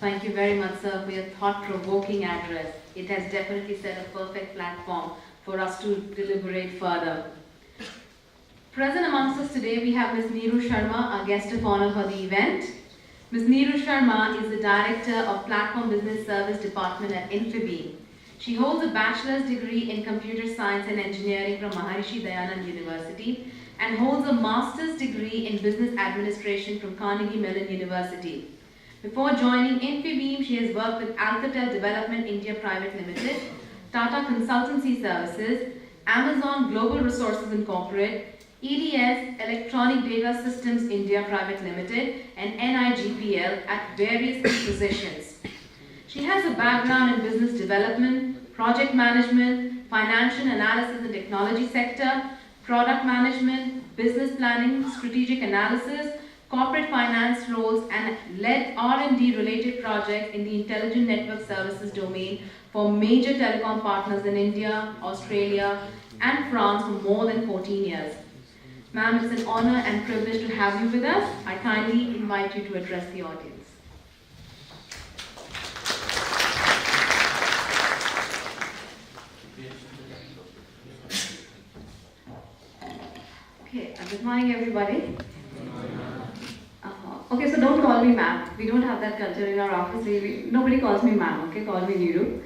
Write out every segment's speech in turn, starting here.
Thank you very much, sir, for your thought-provoking address. It has definitely set a perfect platform for us to deliberate further. Present amongst us today, we have Ms. Neeru Sharma, our guest of honor for the event. Ms. Neeru Sharma is the Director of Platform Business Service Department at Infibeam. She holds a bachelor's degree in Computer Science and Engineering from Maharishi Dayanand University and holds a master's degree in Business Administration from Carnegie Mellon University. Before joining Infibeam, she has worked with Alcatel Development India Private Limited, Tata Consultancy Services, Amazon Global Resources Incorporated, EDS, Electronic Data Systems India Private Limited, and NIGPL at various positions. She has a background in business development, project management, financial analysis and technology sector, product management, business planning, strategic analysis, corporate finance roles, and led R&D related projects in the intelligent network services domain for major telecom partners in India, Australia, and France for more than 14 years. Ma'am, it's an honor and privilege to have you with us. I kindly invite you to address the audience. Okay, good morning everybody. Okay, so don't call me ma'am. We don't have that culture in our office. Nobody calls me ma'am, okay? Call me Neeru.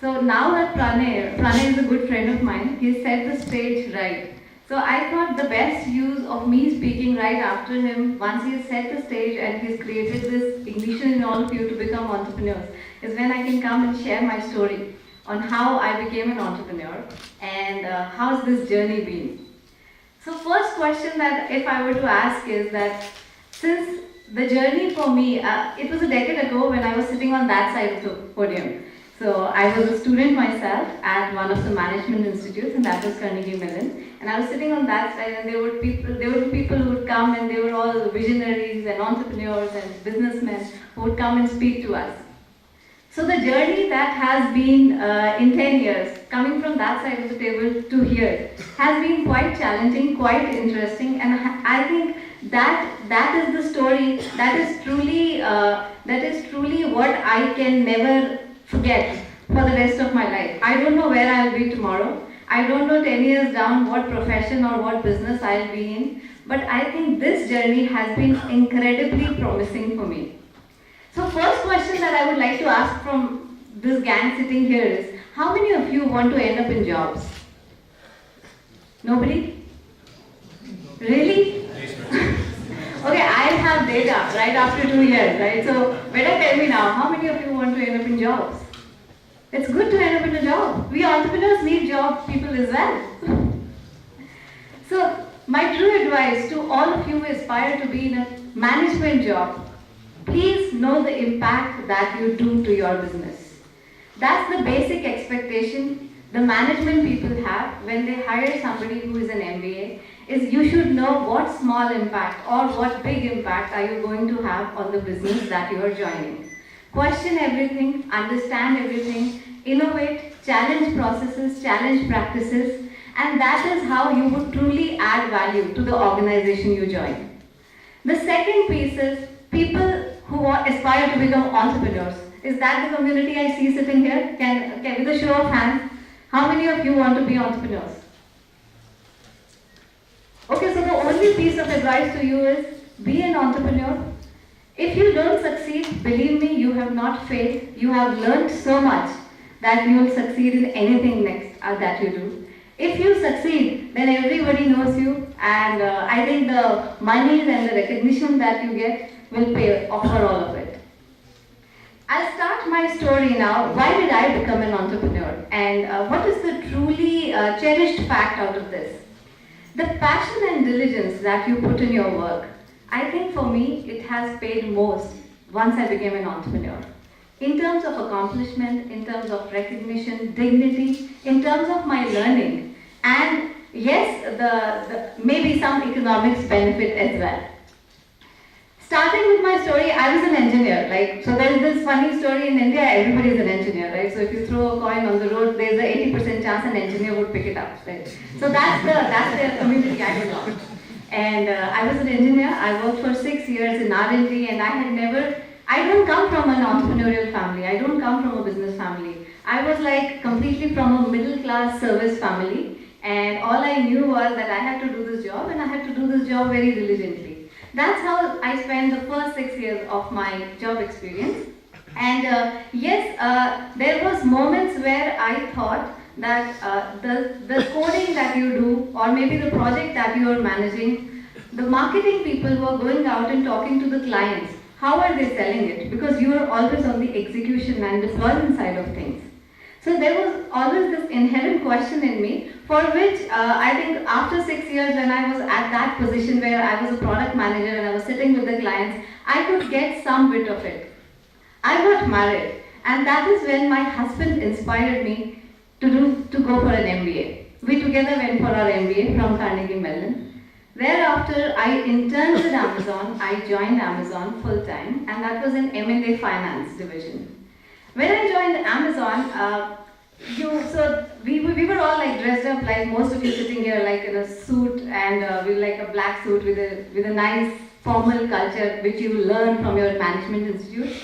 So now that Pranay is a good friend of mine, he set the stage right. So I thought the best use of me speaking right after him, once he has set the stage and he's created this ignition in all of you to become entrepreneurs, is when I can come and share my story on how I became an entrepreneur and how's this journey been. So first question that if I were to ask is that since the journey for me, it was a decade ago when I was sitting on that side of the podium. So I was a student myself at one of the management institutes, and that was Carnegie Mellon. And I was sitting on that side, and there were people who would come, and they were all visionaries and entrepreneurs and businessmen who would come and speak to us. So the journey that has been in 10 years, coming from that side of the table to here, has been quite challenging, quite interesting, and I think that is the story that is truly what I can never forget for the rest of my life. I don't know where I'll be tomorrow. I don't know 10 years down what profession or what business I'll be in, but I think this journey has been incredibly promising for me. So first question that I would like to ask from this gang sitting here is, how many of you want to end up in jobs? Nobody? Really? Okay, I'll have data right after 2 years, right? So better tell me now, how many of you want to end up in jobs? It's good to end up in a job. We entrepreneurs need job people as well. So my true advice to all of you who aspire to be in a management job, please know the impact that you do to your business. That's the basic expectation the management people have when they hire somebody who is an MBA, is you should know what small impact or what big impact are you going to have on the business that you are joining. Question everything, understand everything, innovate, challenge processes, challenge practices, and that is how you would truly add value to the organization you join. The second piece is people who aspire to become entrepreneurs. Is that the community I see sitting here? Can with a show of hands, how many of you want to be entrepreneurs? Okay, so the only piece of advice to you is be an entrepreneur. If you don't succeed, believe me, you have not failed. You have learned so much that you will succeed in anything next that you do. If you succeed, then everybody knows you, and I think the monies and the recognition that you get will pay off for all of it. I'll start my story now. Why did I become an entrepreneur? And what is the truly cherished fact out of this? The passion and diligence that you put in your work, I think for me, it has paid most once I became an entrepreneur. In terms of accomplishment, in terms of recognition, dignity, in terms of my learning, and yes, the maybe some economics benefit as well. Starting with my story, I was an engineer. So there's this funny story in India, everybody is an engineer, right? So if you throw a coin on the road, there's an 80% chance an engineer would pick it up, right? So that's the community I belong. And I was an engineer. I worked for 6 years in R&D, and I don't come from an entrepreneurial family. I don't come from a business family. I was like completely from a middle class service family, and all I knew was that I had to do this job and I had to do this job very diligently. That's how I spent the first 6 years of my job experience. And yes, there was moments where I thought that the coding that you do, or maybe the project that you are managing, the marketing people who are going out and talking to the clients, how are they selling it? Because you are always on the execution and deployment side of things. So there was always this inherent question in me, for which I think after 6 years when I was at that position where I was a product manager and I was sitting with the clients, I could get some bit of it. I got married, and that is when my husband inspired me to go for an MBA. We together went for our MBA from Carnegie Mellon. Thereafter, I interned with Amazon. I joined Amazon full time, and that was in M&A Finance division. When I joined Amazon, we were all like dressed up like most of you sitting here like in a suit and with like a black suit with a nice formal culture which you learn from your management institute.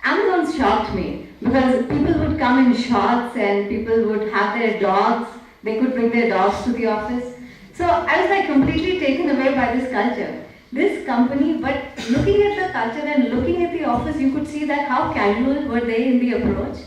Amazon shocked me because people would come in shorts and people would have their dogs. They could bring their dogs to the office. So I was like completely taken away by this culture. This company, but looking at the culture and looking at the office, you could see that how casual were they in the approach.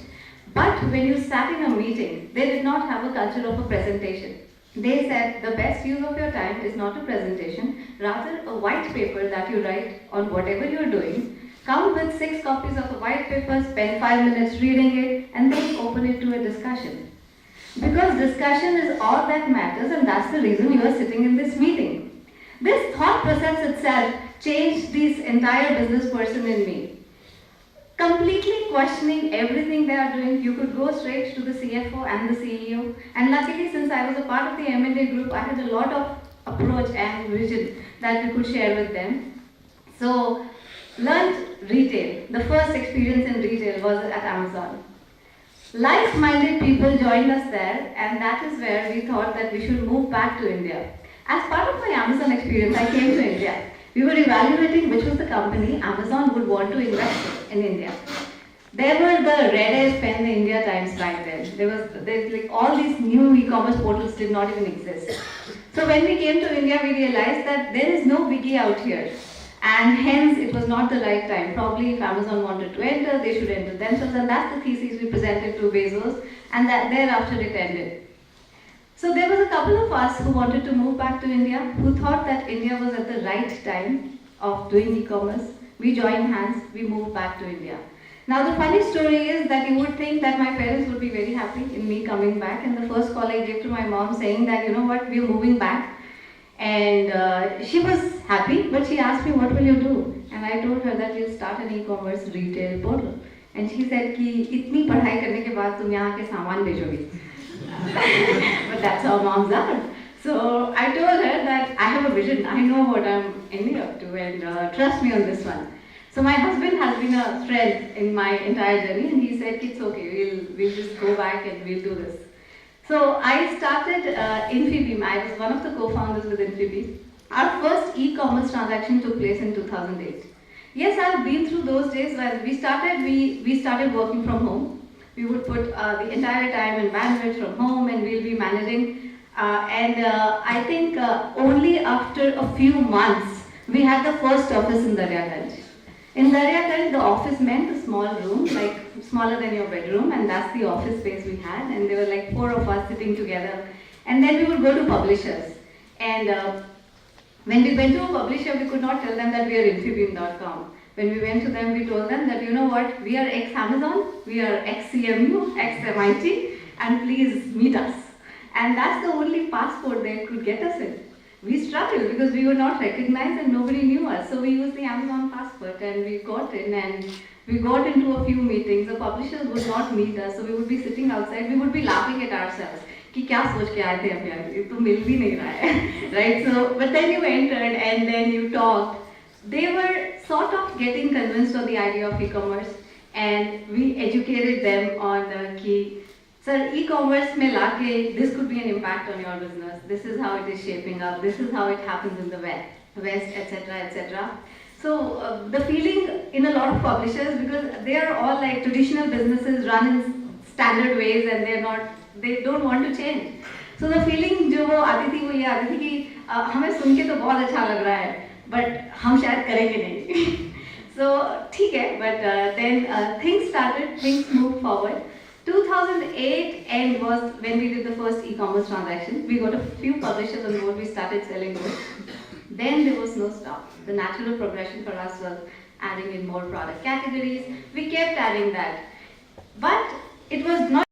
But when you sat in a meeting, they did not have a culture of a presentation. They said the best use of your time is not a presentation, rather a white paper that you write on whatever you're doing. Come with 6 copies of a white paper, spend 5 minutes reading it, and then open it to a discussion. Because discussion is all that matters, and that's the reason you are sitting in this meeting. This thought process itself changed this entire business person in me. Completely questioning everything they are doing, you could go straight to the CFO and the CEO. And luckily, since I was a part of the M&A group, I had a lot of approach and vision that we could share with them. So, learned retail. The first experience in retail was at Amazon. Like-minded people joined us there, and that is where we thought that we should move back to India. As part of my Amazon experience, I came to India. We were evaluating which was the company Amazon would want to invest in India. There were the Red Pen, the India Times back then. There's like all these new e-commerce portals did not even exist. So when we came to India, we realized that there is no biggie out here. And hence, it was not the right time. Probably if Amazon wanted to enter, they should enter themselves. And that's the thesis we presented to Bezos. And that thereafter it ended. So there was a couple of us who wanted to move back to India, who thought that India was at the right time of doing e-commerce. We joined hands, we moved back to India. Now the funny story is that you would think that my parents would be very happy in me coming back. And the first call I gave to my mom saying that, you know what, we're moving back. And she was happy, but she asked me, what will you do? And I told her that we'll start an e-commerce retail portal. And she said, कि इतनी पढ़ाई करने के बाद तुम यहाँ के सामान भेजोगी. But that's how moms are. So I told her that I have a vision. I know what I'm ending up to, and trust me on this one. So my husband has been a friend in my entire journey, and he said, it's okay, we'll just go back and we'll do this. So I started Infibeam. I was one of the co-founders with Infibeam. Our first e-commerce transaction took place in 2008. Yes, I've been through those days when we started working from home. We would put the entire time and bandwidth from home, and we'll be managing. I think only after a few months, we had the first office in Daryaganj. In Daryaganj, the office meant a small room, like smaller than your bedroom, and that's the office space we had. And there were like 4 of us sitting together. And then we would go to publishers. And when we went to a publisher, we could not tell them that we are Infibeam.com. When we went to them, we told them that, you know what, we are ex-Amazon, we are ex-CMU, ex-MIT, and please meet us. And that's the only passport they could get us in. We struggled because we were not recognized and nobody knew us. So we used the Amazon passport and we got in, and we got into a few meetings. The publishers would not meet us, so we would be sitting outside. We would be laughing at ourselves. कि क्या सोच के आए थे अब यार, ये तो मिल भी नहीं रहा है, right? So, but then you entered and then you talked. They were sort of getting convinced of the idea of e-commerce, and we educated them on the key. Sir, e-commerce mein laake, this could be an impact on your business. This is how it is shaping up. This is how it happens in the West, etc., etc. So the feeling in a lot of publishers, because they are all like traditional businesses run in standard ways and they don't want to change. So the feeling जो वो आती थी वो ये आती थी कि हमें सुन के तो बहुत अच्छा लग रहा है but हम शायद करेंगे नहीं. So ठीक है, but then things moved forward. 2008 end was when we did the first e-commerce transaction. We got a few publishers on board, we started selling books. Then there was no stop. The natural progression for us was adding in more product categories. We kept adding that. But it was not